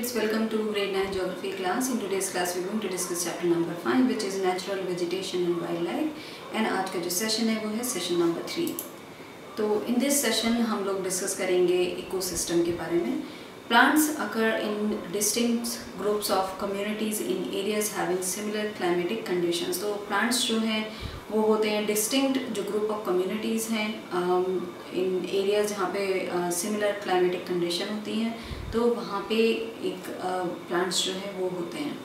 kids, welcome to grade 9 geography class. In today's class we are going to discuss chapter number 5 which is natural vegetation and wildlife and आज का जो session है वो है session number 3। तो इन this session हम लोग discuss करेंगे इकोसिस्टम के बारे में। Plants occur in distinct groups of communities in areas having similar climatic conditions। तो plants जो हैं वो होते हैं डिस्टिंक्ट जो ग्रुप ऑफ कम्युनिटीज़ हैं इन एरियाज जहाँ पे सिमिलर क्लाइमेटिक कंडीशन होती हैं, तो वहाँ पे एक प्लांट्स जो है वो होते हैं।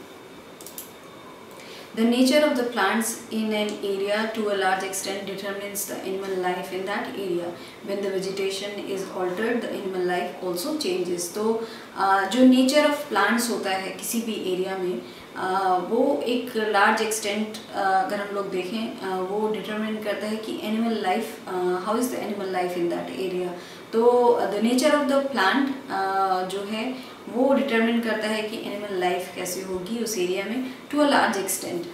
The nature of the plants in an area to a large extent determines the animal life in that area. When the vegetation is altered, the animal life also changes। तो जो nature of plants होता है किसी भी area में वो एक large extent अगर हम लोग देखें वो डिटरमिन करता है कि animal life how is the animal life in that area. तो the nature of the plant जो है वो डिटरमिन करता है कि एनिमल लाइफ कैसे होगी उस एरिया में to a large extent.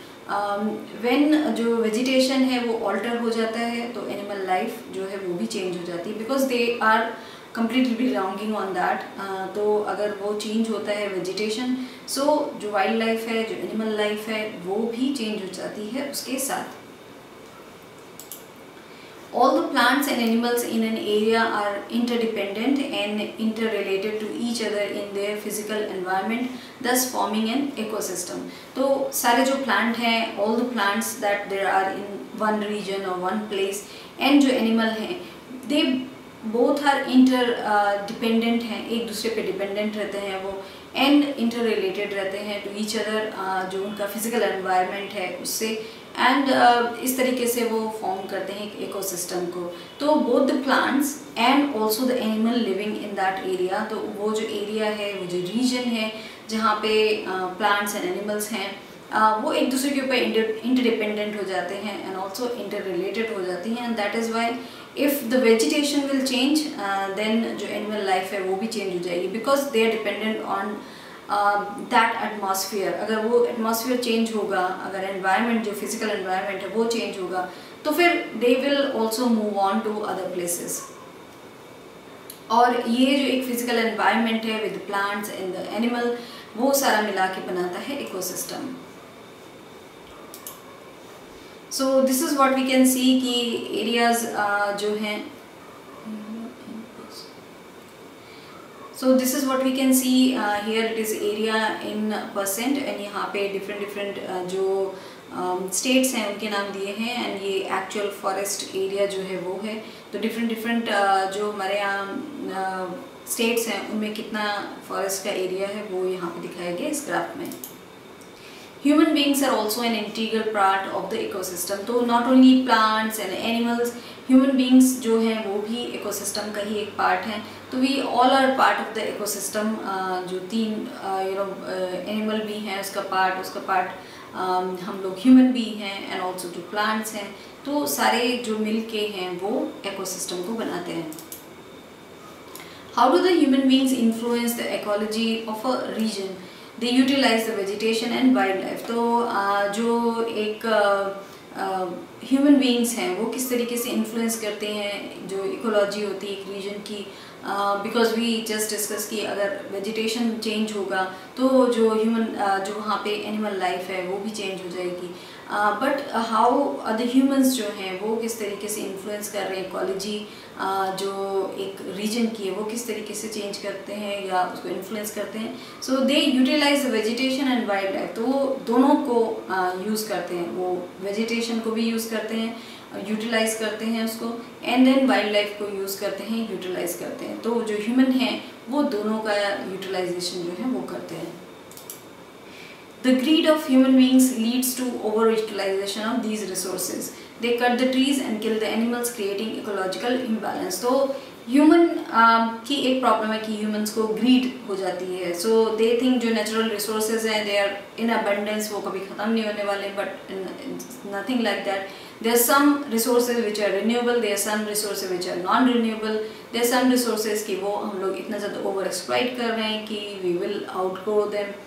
When जो वेजिटेशन है वो ऑल्टर हो जाता है तो एनिमल लाइफ जो है वो भी चेंज हो जाती है because they are completely belonging on that। तो अगर वो चेंज होता है वेजिटेशन सो जो वाइल्ड लाइफ है जो एनिमल लाइफ है वो भी चेंज हो जाती है उसके साथ। All the plants and animals in an area are interdependent and interrelated to each other in their physical environment, thus forming an ecosystem। तो सारे जो plant हैं all the plants that there are in one region or one place and जो animal हैं they both are interdependent हैं, एक दूसरे पे डिपेंडेंट रहते हैं वो एंड इंटररिलेटेड रहते हैं टू ईच अदर जो उनका फिजिकल एनवायरनमेंट है उससे एंड इस तरीके से वो फॉर्म करते हैं एक इकोसिस्टम को। तो both the plants and also the animal living in that area, तो वो जो एरिया है वो जो रीजन है जहाँ पे प्लांट्स एंड एनिमल्स हैं वो एक दूसरे के ऊपर इंटरडिपेंडेंट हो जाते हैं एंड ऑल्सो इंटररिलेटेड हो जाती हैं। And that is why if the vegetation will change then जो एनिमल लाइफ है वो भी चेंज हो जाएगी because they are dependent on that atmosphere. अगर वो एटमॉस्फेयर चेंज होगा, अगर एनवायरनमेंट जो फिजिकल एनवायरनमेंट है वो चेंज होगा तो फिर they will also move on to other places. और ये जो एक फिजिकल एनवायरनमेंट है with plants and the animal वो सारा मिला के बनाता है ecosystem. So this is what we can see कि areas जो हैं so this is what we can see here it is area in percent and यहाँ पे different जो states हैं उनके नाम दिए हैं एंड ये actual forest area जो है वो है। तो different जो हमारे यहाँ states हैं उनमें कितना forest का area है वो यहाँ पे दिखाया गया इस ग्राफ में। Human beings are also an integral part of the ecosystem। तो not only plants and animals, human beings जो हैं वो भी ecosystem का ही एक part हैं। तो we all are part of the ecosystem। जो तीन animal भी हैं उसका part हम लोग human भी हैं and also जो plants हैं, तो सारे जो मिल के हैं वो ecosystem को बनाते हैं। How do the human beings influence the ecology of a region? They utilize the vegetation and wildlife। तो जो एक ह्यूमन बींग्स हैं वो किस तरीके से इन्फ्लुएंस करते हैं जो इकोलॉजी होती है एक रीजन की बिकॉज वी जस्ट डिस्कस कि अगर वेजिटेशन चेंज होगा तो जो जो वहाँ पे एनिमल लाइफ है वो भी चेंज हो जाएगी। बट हाउ अदर ह्यूमंस जो हैं वो किस तरीके से इन्फ्लुएंस कर रहे हैं इकोलॉजी जो एक रीजन की है वो किस तरीके से चेंज करते हैं या उसको इन्फ्लुएंस करते हैं। So they utilise the vegetation and wildlife. तो वो दोनों को यूज़ करते हैं, वो वेजिटेशन को भी यूज़ करते हैं यूटिलाइज करते हैं उसको एंड देन वाइल्ड लाइफ को यूज़ करते हैं यूटिलाइज करते हैं। तो जो ह्यूमन हैं वो दोनों का यूटिलाइजेशन जो है वो करते हैं। The greed of human beings leads to over-utilization of these resources। They cut the trees and kill the animals, creating ecological imbalance। तो ह्यूमन की एक प्रॉब्लम है कि ह्यूमंस को ग्रीड हो जाती है। सो दे थिंक जो नेचुरल रिसोर्सेज हैं दे आर इन अबंडेंस, वो कभी ख़त्म नहीं होने वाले, but nothing like that. There are some resources which are renewable, there are some resources which are non-renewable, there are some resources कि वो हम लोग इतना ज़्यादा over exploit कर रहे हैं कि we will outgrow them।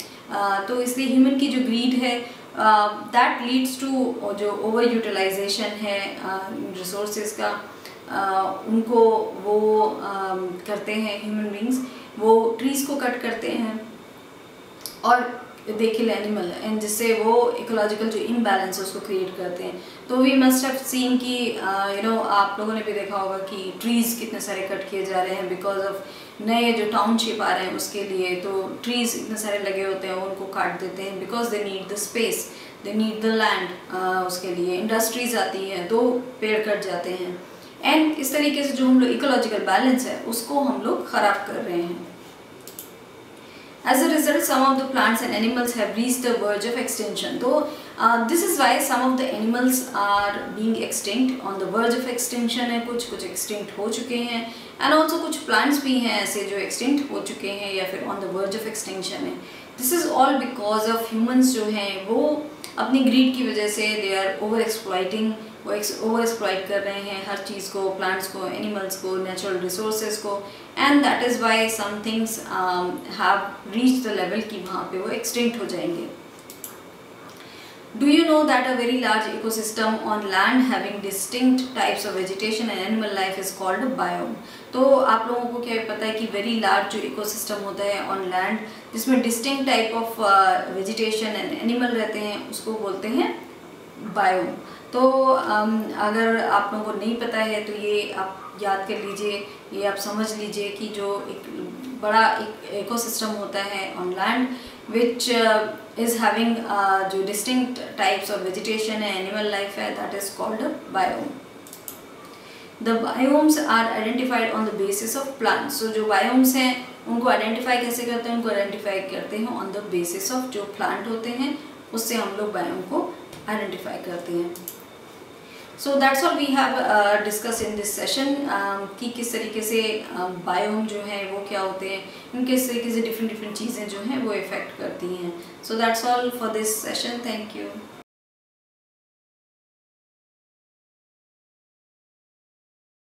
तो इसलिए ह्यूमन की जो ग्रीड है दैट लीड्स टू जो ओवर यूटिलाइजेशन है रिसोर्सेज का उनको वो करते हैं ह्यूमन बींग्स, वो ट्रीज़ को कट करते हैं और दे किल एनिमल, एंड जिससे वो इकोलॉजिकल जो इम्बैलेंस है उसको क्रिएट करते हैं। तो वी मस्ट हैव सीन कि आप लोगों ने भी देखा होगा कि ट्रीज़ कितने सारे कट किए जा रहे हैं बिकॉज ऑफ नए जो टाउनशिप आ रहे हैं उसके लिए। तो ट्रीज़ इतने सारे लगे होते हैं उनको काट देते हैं because they need the space, they need the land. उसके लिए इंडस्ट्रीज आती हैं तो पेड़ कट जाते हैं, एंड इस तरीके से जो हम लोग इकोलॉजिकल बैलेंस है उसको हम लोग ख़राब कर रहे हैं। As a result, some of the plants and animals have reached the verge of extinction. So, this is why some of the animals are being extinct, on the verge of extinction है, कुछ extinct हो चुके हैं, and also कुछ plants भी हैं ऐसे जो extinct हो चुके हैं या फिर on the verge of extinction है। This is all because of humans जो हैं वो अपनी greed की वजह से they are over exploiting, वो ओवर एक्सप्लॉइट कर रहे हैं हर चीज़ को, प्लांट्स को, एनिमल्स को, नेचुरल रिसोर्सेज को, and that is why some things have reach the level कि वहाँ पे वो एक्सटिंक्ट हो जाएंगे। Do you know that a very large ecosystem on land having distinct types of vegetation and animal life is called a biome? तो आप लोगों को क्या पता है कि very large जो ecosystem होता है on land जिसमें distinct type of vegetation and animal रहते हैं उसको बोलते हैं biome। तो अगर आप लोगों को नहीं पता है तो ये आप याद कर लीजिए, ये आप समझ लीजिए कि जो एक बड़ा इकोसिस्टम होता है on land which is having जो डिस्टिंक्ट टाइप्स ऑफ वेजिटेशन है, एनिमल लाइफ है, that is called biome. The biomes are identified on the basis of plants. So जो बायोम्स हैं उनको आइडेंटिफाई कैसे करते हैं? उनको आइडेंटिफाई करते हैं ऑन द बेसिस ऑफ जो प्लांट होते हैं, उससे हम लोग बायोम को आइडेंटिफाई करते हैं। So that's all we have discuss in this session कि किस तरीके से बायोम जो है वो क्या होते हैं, इन किस तरीके से डिफरेंट चीज़ें जो हैं वो इफ़ेक्ट करती हैं। So that's all for this session, thank you.